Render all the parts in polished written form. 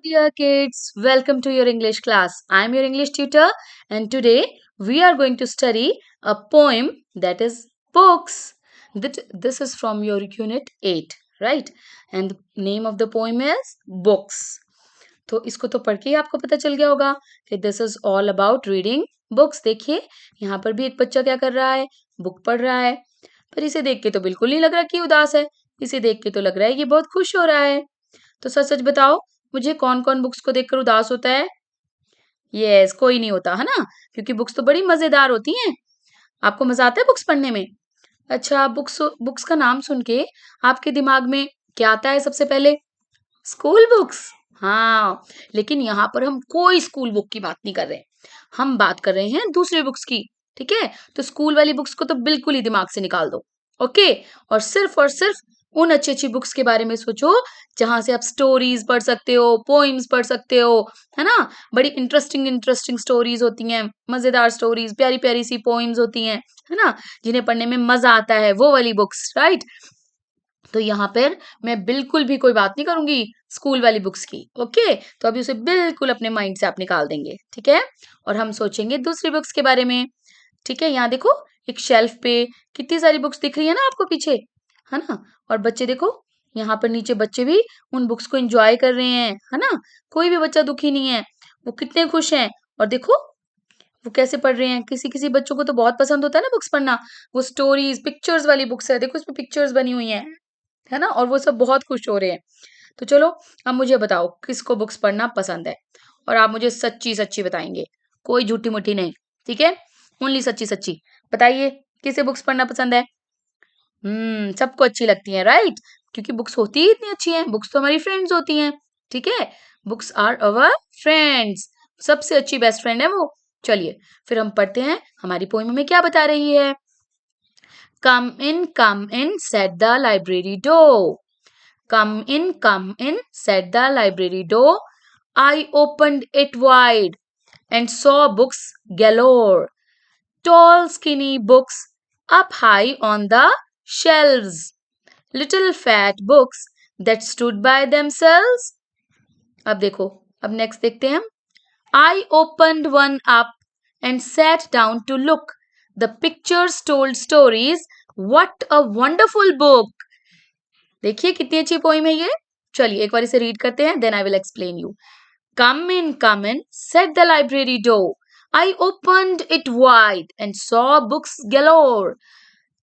dear kids, welcome to your English class. I am your English tutor, and today we are going to study a poem that is books. This is from your unit 8, right? And the name of the poem is books. तो इसको तो पढ़ के ही आपको पता चल गया होगा कि this is all about reading books. देखिए यहाँ पर भी एक बच्चा क्या कर रहा है, बुक पढ़ रहा है. पर इसे देख के तो बिल्कुल नहीं लग रहा कि उदास है. इसे देख के तो लग रहा है कि बहुत खुश हो रहा है. तो सच सच बताओ, मुझे कौन कौन बुक्स को देखकर उदास होता है? यस, कोई नहीं होता है ना, क्योंकि बुक्स तो बड़ी मजेदार होती हैं. आपको मजा आता है बुक्स पढ़ने में? अच्छा, बुक्स बुक्स का नाम सुन के आपके दिमाग में क्या आता है सबसे पहले? School books. हाँ, लेकिन यहाँ पर हम कोई स्कूल बुक की बात नहीं कर रहे. हम बात कर रहे हैं दूसरे बुक्स की. ठीक है, तो स्कूल वाली बुक्स को तो बिल्कुल ही दिमाग से निकाल दो. ओके, और सिर्फ उन अच्छी अच्छी बुक्स के बारे में सोचो जहां से आप स्टोरीज पढ़ सकते हो, पोइम्स पढ़ सकते हो, है ना. बड़ी इंटरेस्टिंग इंटरेस्टिंग स्टोरीज होती हैं, मजेदार स्टोरीज, प्यारी प्यारी सी पोइम्स होती हैं, है ना, जिन्हें पढ़ने में मजा आता है, वो वाली बुक्स, राइट. तो यहाँ पर मैं बिल्कुल भी कोई बात नहीं करूंगी स्कूल वाली बुक्स की. ओके, तो अभी उसे बिल्कुल अपने माइंड से आप निकाल देंगे. ठीक है, और हम सोचेंगे दूसरी बुक्स के बारे में. ठीक है, यहाँ देखो एक शेल्फ पे कितनी सारी बुक्स दिख रही है ना आपको पीछे, है ना. और बच्चे देखो, यहाँ पर नीचे बच्चे भी उन बुक्स को एंजॉय कर रहे हैं, है ना. कोई भी बच्चा दुखी नहीं है, वो कितने खुश हैं. और देखो वो कैसे पढ़ रहे हैं. किसी किसी बच्चों को तो बहुत पसंद होता है ना बुक्स पढ़ना. वो स्टोरीज पिक्चर्स वाली बुक्स है, देखो इसमें पिक्चर्स बनी हुई हैं, है ना, और वो सब बहुत खुश हो रहे हैं. तो चलो, अब मुझे बताओ किसको बुक्स पढ़ना पसंद है, और आप मुझे सच्ची सच्ची बताएंगे, कोई झूठी मुट्ठी नहीं. ठीक है, ओनली सच्ची सच्ची बताइए, किसे बुक्स पढ़ना पसंद है? सबको अच्छी लगती है, राइट. क्योंकि बुक्स होती ही इतनी अच्छी हैं, बुक्स तो हमारी फ्रेंड्स होती हैं. ठीक है, बुक्स आर अवर फ्रेंड्स, सबसे अच्छी बेस्ट फ्रेंड है वो. चलिए फिर हम पढ़ते हैं हमारी पोएम में क्या बता रही है. come in, said the library door. Come in, said the library door. I opened it wide and saw books galore. Tall, skinny books up high on the shelves. Little fat books that stood by themselves. अब देखो, अब next देखते हैं हम. I opened one up and sat down to look. The pictures told stories. What a wonderful book! देखिए कितनी अच्छी poem है ये. चलिए एक बार इसे रीड करते हैं, then I will explain you. come in, said the library door. I opened it wide and saw books galore.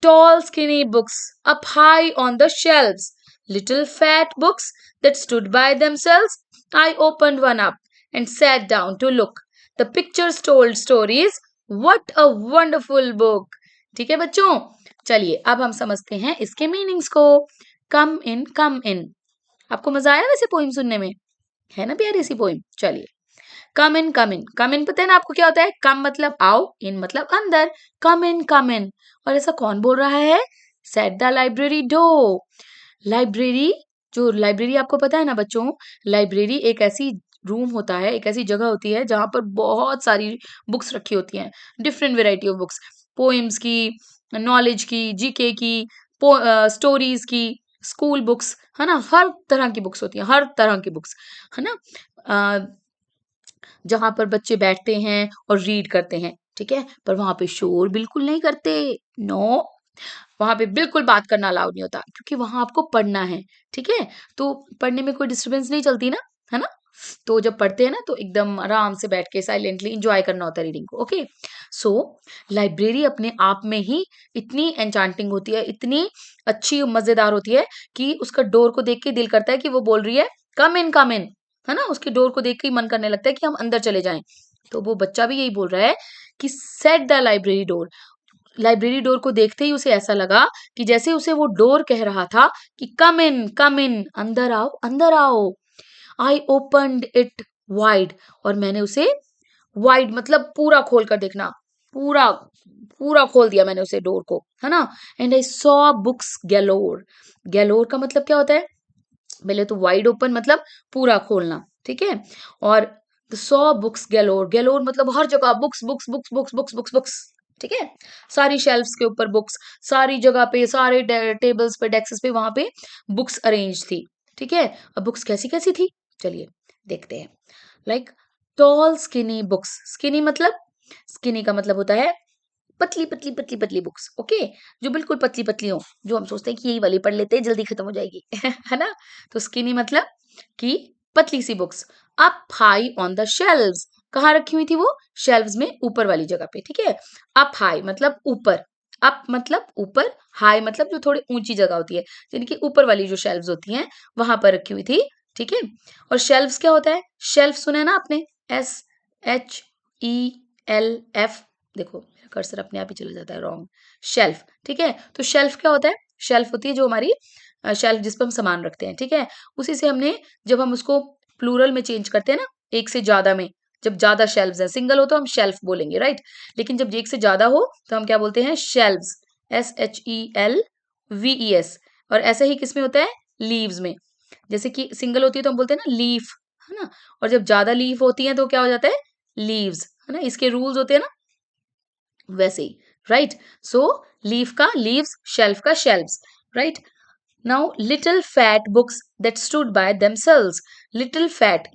Tall, skinny books up high on the shelves. Little fat books that stood by themselves. I opened one up and sat down to look. The pictures told stories. What a wonderful book! ठीक है बच्चों, चलिए अब हम समझते हैं इसके meanings को. कम इन. आपको मजा आया वैसे पोइम सुनने में? है ना प्यारी सी पोइम. चलिए, कम इन पता है ना आपको क्या होता है? कम मतलब आओ, इन मतलब अंदर. कम इन. और ऐसा कौन बोल रहा है? Set the library door. Library, जो लाइब्रेरी आपको पता है ना बच्चों, लाइब्रेरी एक ऐसी रूम होता है, एक ऐसी जगह होती है जहां पर बहुत सारी बुक्स रखी होती हैं. Different variety of books, poems की, नॉलेज की, जीके की, स्टोरीज की, स्कूल बुक्स, है ना. हर तरह की बुक्स होती हैं, हर तरह की बुक्स, है ना. जहां पर बच्चे बैठते हैं और रीड करते हैं. ठीक है, पर वहां पे शोर बिल्कुल नहीं करते. नो, वहां पे बिल्कुल बात करना अलाउड नहीं होता, क्योंकि वहां आपको पढ़ना है. ठीक है, तो पढ़ने में कोई डिस्टरबेंस नहीं चलती ना, है ना. तो जब पढ़ते हैं ना तो एकदम आराम से बैठ के साइलेंटली एंजॉय करना होता है रीडिंग को. ओके, सो लाइब्रेरी अपने आप में ही इतनी एंचांटिंग होती है, इतनी अच्छी मजेदार होती है कि उसका डोर को देख के दिल करता है कि वो बोल रही है कम इन, है ना. उसके डोर को देख के ही मन करने लगता है कि हम अंदर चले जाएं. तो वो बच्चा भी यही बोल रहा है कि set the library door. Library door को देखते ही उसे ऐसा लगा कि जैसे उसे वो डोर कह रहा था कि कम इन, अंदर आओ. आई ओपनड इट वाइड, और मैंने उसे वाइड मतलब पूरा खोल कर देखना, पूरा पूरा खोल दिया मैंने उसे डोर को, है ना. And I saw books galore. Galore का मतलब क्या होता है? पहले तो वाइड ओपन मतलब पूरा खोलना. ठीक है, और सॉ बुक्स गैलोर. गैलोर मतलब हर जगह books books books books books books books. ठीक है, सारी शेल्फ्स के ऊपर बुक्स, सारी जगह पे, सारे टेबल्स पे, डेस्क्स पे, वहां पे बुक्स अरेंज थी. ठीक है, अब बुक्स कैसी कैसी थी, चलिए देखते हैं। Like tall skinny books, skinny मतलब, स्किनी का मतलब होता है पतली पतली पतली पतली बुक्स, ओके, जो बिल्कुल पतली पतली हो, जो हम सोचते हैं कि यही वाली पढ़ लेते हैं जल्दी खत्म हो जाएगी है ना। तो स्किनी मतलब कि पतली सी books. Up high on the shelves, कहाँ रखी हुई थी वो, शेल्व्स में ऊपर वाली जगह पे, ठीक है। अप हाई मतलब ऊपर, अप मतलब ऊपर, हाई मतलब जो थोड़ी ऊंची जगह होती है, यानी कि ऊपर वाली जो शेल्व्स होती हैं वहां पर रखी हुई थी, ठीक है। और शेल्व्स क्या होता है, शेल्फ सुना है ना आपने, SHELF, देखो मेरा कर्सर अपने आप ही चला जाता है रॉन्ग, शेल्फ, ठीक है। तो शेल्फ क्या होता है, शेल्फ होती है जो हमारी शेल्फ जिस पर हम सामान रखते हैं, ठीक है। उसी से हमने, जब हम उसको प्लूरल में चेंज करते हैं ना, एक से ज्यादा में, जब ज्यादा शेल्व्स है, सिंगल हो तो हम शेल्फ बोलेंगे, राइट। लेकिन जब एक से ज्यादा हो तो हम क्या बोलते हैं, शेल्व्स, SHELVES। और ऐसा ही किसमें होता है, लीव्स में। जैसे कि सिंगल होती है तो हम बोलते हैं ना लीफ, है ना। और जब ज्यादा लीफ होती है तो क्या हो जाता है, लीव्स, है ना। इसके रूल्स होते हैं ना वैसे ही, राइट। सो लीफ का लीव्स, शेल्फ का shelves, right. Now little fat books that stood by themselves, little fat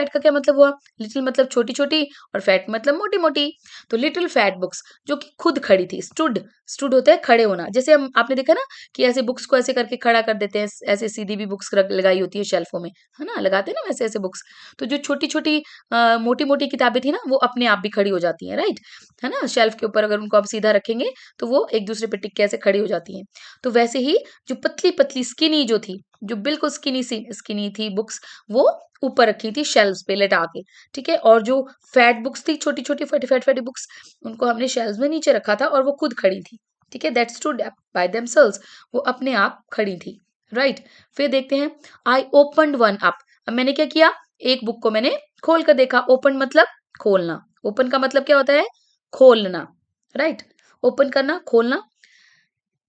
का क्या मतलब हुआ, लिटिल मतलब छोटी छोटी और फैट मतलब मोटी मोटी। तो लिटिल फैट बुक्स जो कि खुद खड़ी थी, स्टूड, स्टूड होता है खड़े होना, जैसे हम, आपने देखा ना कि ऐसे बुक्स को ऐसे करके खड़ा कर देते हैं, ऐसे सीधी भी बुक्स लगाई होती है शेल्फों में, है ना, लगाते हैं ना वैसे ऐसे बुक्स। तो जो छोटी छोटी मोटी मोटी किताबें थी ना वो अपने आप भी खड़ी हो जाती हैं, राइट, है ना। शेल्फ के ऊपर अगर उनको आप सीधा रखेंगे तो वो एक दूसरे पे टिक के ऐसे खड़ी हो जाती हैं। तो वैसे ही जो पतली पतली स्किनी जो थी, जो बिल्कुल स्किनी थी बुक्स, वो ऊपर रखी थी शेल्व्स पे लेटा के, ठीक है। और जो फैट बुक्स थी, छोटी छोटी फैटी बुक्स, उनको हमने शेल्व्स में नीचे रखा था और वो खुद खड़ी थी, ठीक है। दैट स्टूड बाय देमसेल्व्स, वो अपने आप खड़ी थी, राइट। फिर देखते हैं, आई ओपनड वन अप, अब मैंने क्या किया, एक बुक को मैंने खोल कर देखा, ओपन मतलब खोलना, ओपन का मतलब क्या होता है, खोलना, राइट, ओपन करना, खोलना।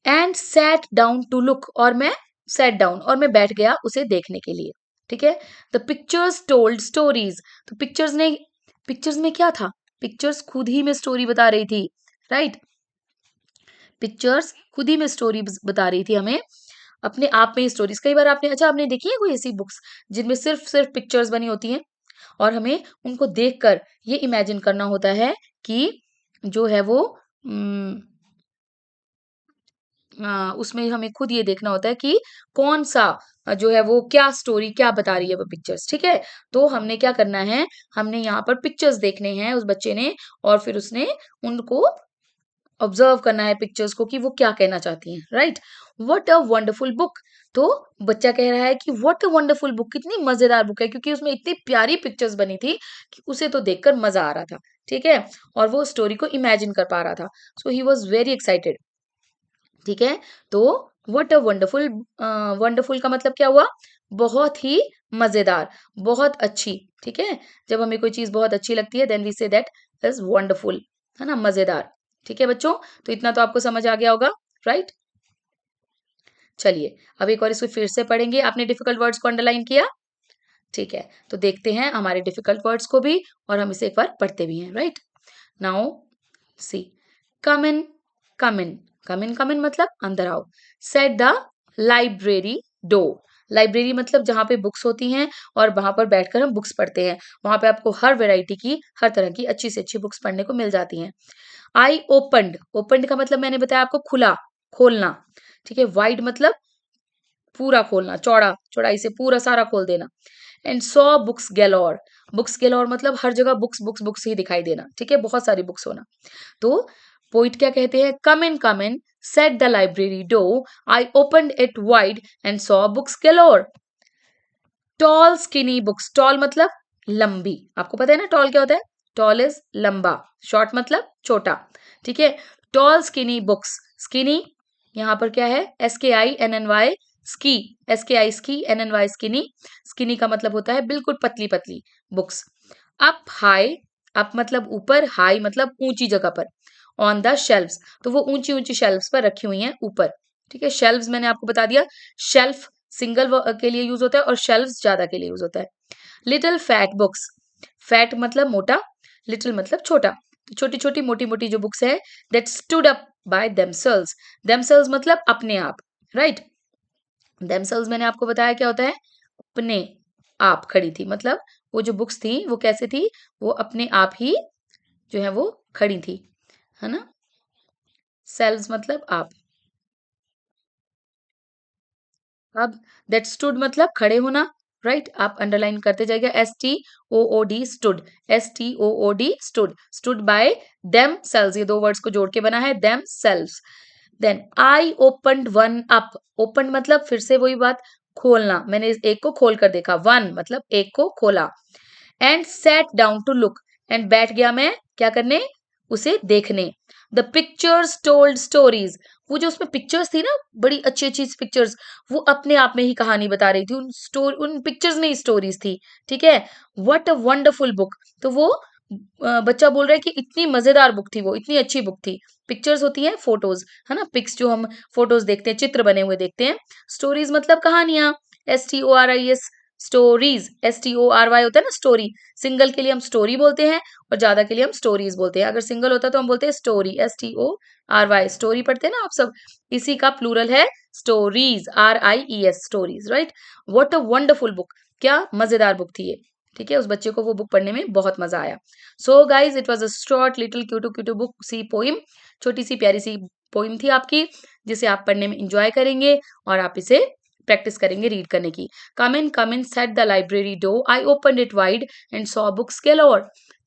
And sat down to look, और मैं सैट डाउन, और मैं बैठ गया उसे देखने के लिए, ठीक है। द पिक्चर्स टोल्ड स्टोरीज, तो पिक्चर्स में क्या था, पिक्चर्स खुद ही में स्टोरी बता रही थी, राइट। पिक्चर्स खुद ही में स्टोरी बता रही थी हमें, अपने आप में ही स्टोरीज। कई बार आपने, अच्छा आपने देखी है कोई ऐसी बुक्स जिनमें सिर्फ सिर्फ पिक्चर्स बनी होती हैं और हमें उनको देखकर ये इमेजिन करना होता है कि जो है वो उसमें हमें खुद ये देखना होता है कि कौन सा जो है वो क्या स्टोरी क्या बता रही है वो पिक्चर्स, ठीक है। तो हमने क्या करना है, हमने यहाँ पर पिक्चर्स देखने हैं उस बच्चे ने, और फिर उसने उनको ऑब्जर्व करना है पिक्चर्स को कि वो क्या कहना चाहती हैं, right. What a wonderful book, तो बच्चा कह रहा है कि व्हाट अ वंडरफुल बुक, कितनी मजेदार बुक है, क्योंकि उसमें इतनी प्यारी पिक्चर्स बनी थी कि उसे तो देखकर मजा आ रहा था, ठीक है। और वो स्टोरी को इमेजिन कर पा रहा था, सो ही वॉज वेरी एक्साइटेड, ठीक है। तो व्हाट अ वंडरफुल, वंडरफुल का मतलब क्या हुआ, बहुत ही मजेदार, बहुत अच्छी, ठीक है। जब हमें कोई चीज बहुत अच्छी लगती है then we say that is wonderful, है ना, मजेदार, ठीक है बच्चों। तो इतना तो आपको समझ आ गया होगा, राइट। चलिए अब एक और इसको फिर से पढ़ेंगे, आपने डिफिकल्ट वर्ड्स को अंडरलाइन किया, ठीक है। तो देखते हैं हमारे डिफिकल्ट वर्ड्स को भी, और हम इसे एक बार पढ़ते भी हैं, राइट। नाउ सी, कम इन, कम इन, कम इन, कम इन मतलब अंदर आओ। Set the library door, library मतलब जहाँ पे बुक्स होती हैं और वहां पर बैठकर हम बुक्स पढ़ते हैं, वहां पे आपको हर वैरायटी की, हर तरह की अच्छी से अच्छी बुक्स पढ़ने को मिल जाती हैं। आई ओपनड, ओपनड का मतलब मैंने बताया आपको खुला, खोलना, ठीक है। वाइड मतलब पूरा खोलना, चौड़ा, चौड़ाई से पूरा सारा खोल देना। And saw books galore, books galore मतलब हर जगह बुक्स बुक्स बुक्स ही दिखाई देना, ठीक है, बहुत सारी बुक्स होना। तो पोइट क्या कहते हैं, come in said the library door, I open it wide and saw books galore. Tall skinny books, tall मतलब लंबी, आपको पता है ना टॉल क्या होता है, टॉल इज लंबा, शॉर्ट मतलब छोटा, ठीक है। टॉल स्किनी बुक्स, स्किनी यहाँ पर क्या है, SKINNY, ski, SKI ski, NNY skinny, skinny का मतलब होता है बिल्कुल पतली पतली बुक्स। अप हाई, अप मतलब ऊपर, हाई मतलब ऊंची जगह पर, ऑन द शेल्व्स, तो वो ऊंची ऊंची शेल्व्स पर रखी हुई हैं ऊपर, ठीक है। शेल्व्स मैंने आपको बता दिया, शेल्फ सिंगल के लिए यूज होता है और शेल्व्स ज्यादा के लिए यूज होता है। लिटिल फैट बुक्स, फैट मतलब मोटा, लिटिल मतलब छोटा, तो छोटी छोटी मोटी मोटी जो बुक्स है, that stood up by themselves, themselves मतलब अपने आप, राइट। देमसेल्व्स मैंने आपको बताया क्या होता है, अपने, आप खड़ी थी, मतलब वो जो बुक्स थी वो कैसे थी, वो अपने आप ही जो है वो खड़ी थी, है ना। सेल्व्स मतलब आप। अब दैट स्टूड मतलब खड़े होना, राइट। आप अंडरलाइन करते जाइएगा, STOOD stood, STOOD stood, stood by themselves, ये दो वर्ड्स को जोड़ के बना है themselves. Then I opened one up, open मतलब फिर से वही बात, खोलना, मैंने इस एक को खोल कर देखा, वन मतलब एक को खोला। And sat down to look, and बैठ गया मैं क्या करने, उसे देखने। द पिक्चर्स टोल्ड स्टोरीज, वो जो उसमें पिक्चर्स थी ना, बड़ी अच्छी अच्छी पिक्चर्स, वो अपने आप में ही कहानी बता रही थी, उन पिक्चर्स में ही स्टोरीज थी, ठीक है। व्हाट अ वंडरफुल बुक, तो वो बच्चा बोल रहा है कि इतनी मजेदार बुक थी, वो इतनी अच्छी बुक थी। पिक्चर्स होती है फोटोज, है ना, पिक्स जो हम फोटोज देखते हैं, चित्र बने हुए देखते हैं। स्टोरीज मतलब कहानियां, STORIES, स्टोरीज, STORY होता है ना स्टोरी, सिंगल के लिए हम स्टोरी बोलते हैं और ज्यादा के लिए हम स्टोरीज बोलते हैं। अगर सिंगल होता है तो हम बोलते हैं स्टोरी, STORY, स्टोरी पढ़ते हैं ना आप सब, इसी का प्लूरल है stories, RIES, stories, right. What a wonderful book, क्या मजेदार बुक थी ये, ठीक है। उस बच्चे को वो बुक पढ़ने में बहुत मजा आया। So guys it was a short little cute cute book सी पोइम, छोटी सी प्यारी सी पोइम थी आपकी, जिसे आप पढ़ने में इंजॉय करेंगे और आप इसे प्रैक्टिस करेंगे रीड करने की। Come in, said the library door. I opened it wide and saw books galore.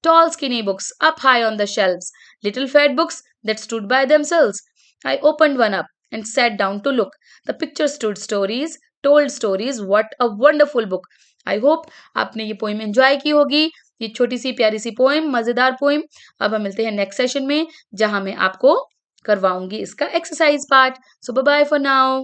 Tall, skinny books up high on the shelves. Little fat books that stood by themselves. I opened one up and sat down to look. The picture stood stories, told stories. What a wonderful book. I hope आपने ये poem enjoy की होगी। ये छोटी सी प्यारी सी poem, मजेदार poem. अब हम मिलते हैं नेक्स्ट सेशन में, जहां मैं आपको करवाऊंगी इसका exercise part. So bye bye for now.